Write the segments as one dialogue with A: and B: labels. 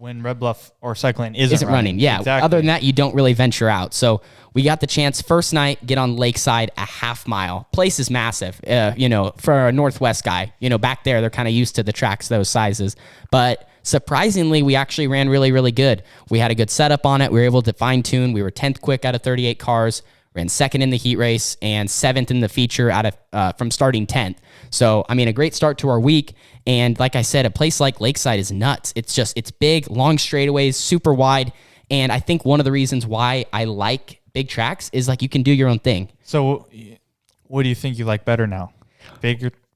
A: when Red Bluff or Cycling isn't
B: running. Yeah.
A: Exactly.
B: Other than that, you don't really venture out. So we got the chance first night, get on Lakeside, a half mile. Place is massive, for a Northwest guy. Back there, they're kind of used to the tracks those sizes. But surprisingly, we actually ran really, really good. We had a good setup on it. We were able to fine tune. We were 10th quick out of 38 cars. Ran second in the heat race and 7th in the feature from starting 10th. So, a great start to our week. And like I said, a place like Lakeside is nuts. It's big, long straightaways, super wide. And I think one of the reasons why I like big tracks is you can do your own thing.
A: So what do you think you like better now?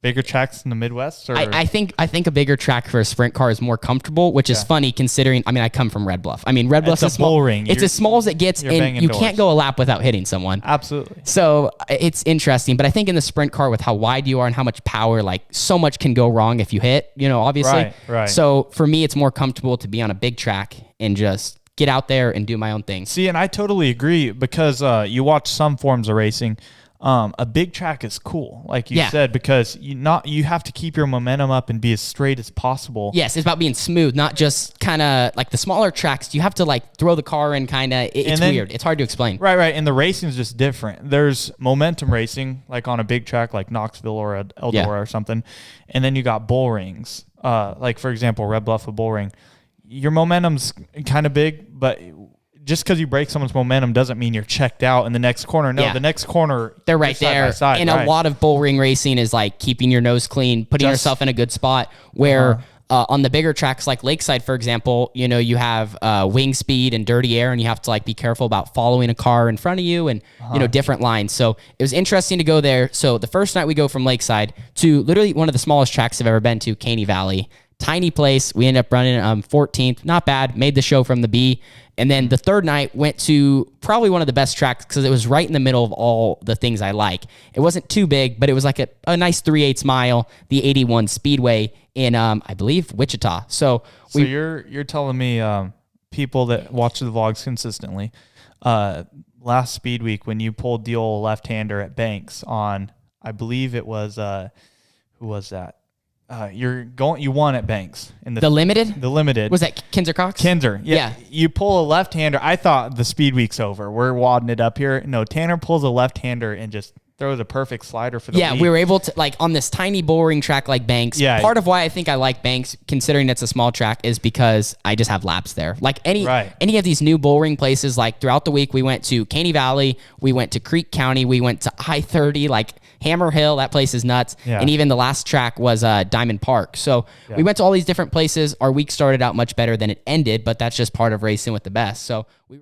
A: Bigger tracks in the Midwest? Or?
B: I think a bigger track for a sprint car is more comfortable, which is funny considering, I come from Red Bluff. Red Bluff's
A: a small ring.
B: It's as small as it gets, and you can't go a lap without hitting someone.
A: Absolutely.
B: So it's interesting, but I think in the sprint car with how wide you are and how much power, so much can go wrong if you hit, obviously.
A: Right.
B: So for me, it's more comfortable to be on a big track and just get out there and do my own thing.
A: See, and I totally agree because you watch some forms of racing. A big track is cool, like you said, because you have to keep your momentum up and be as straight as possible.
B: Yes, it's about being smooth, not just kind of like the smaller tracks. You have to throw the car in kind of. It's weird. It's hard to explain.
A: Right. And the racing is just different. There's momentum racing, like on a big track like Knoxville or Eldora or something, and then you got bull rings. Like for example, Red Bluff, a bull ring. Your momentum's kind of big, but just because you break someone's momentum doesn't mean you're checked out in the next corner. No, the next corner,
B: they're right there.
A: Side,
B: and a lot of bull ring racing is keeping your nose clean, putting yourself in a good spot. Where on the bigger tracks like Lakeside, for example, you have wing speed and dirty air, and you have to be careful about following a car in front of you and different lines. So it was interesting to go there. So the first night we go from Lakeside to literally one of the smallest tracks I've ever been to, Caney Valley. Tiny place. We ended up running 14th. Not bad. Made the show from the B. And then the third night went to probably one of the best tracks because it was right in the middle of all the things I like. It wasn't too big, but it was a nice 3/8 mile, the 81 Speedway in, I believe, Wichita. So
A: you're telling me people that watch the vlogs consistently, last Speed Week when you pulled the old left-hander at Banks on, I believe it was, who was that? You won at Banks in the
B: limited.
A: The limited
B: was that Kinzer Cox?
A: Kinzer, yeah. You pull a left-hander. I thought the Speed Week's over. We're wadding it up here. No, Tanner pulls a left-hander and just throws a perfect slider for the lead.
B: We were able to on this tiny bull ring track like Banks. Yeah, part of why I think I like Banks, considering it's a small track, is because I just have laps there. Any of these new bull ring places, throughout the week, we went to Caney Valley, we went to Creek County, we went to I-30, Hammer Hill, that place is nuts. Yeah. And even the last track was Diamond Park. So we went to all these different places. Our week started out much better than it ended, but that's just part of racing with the best. So we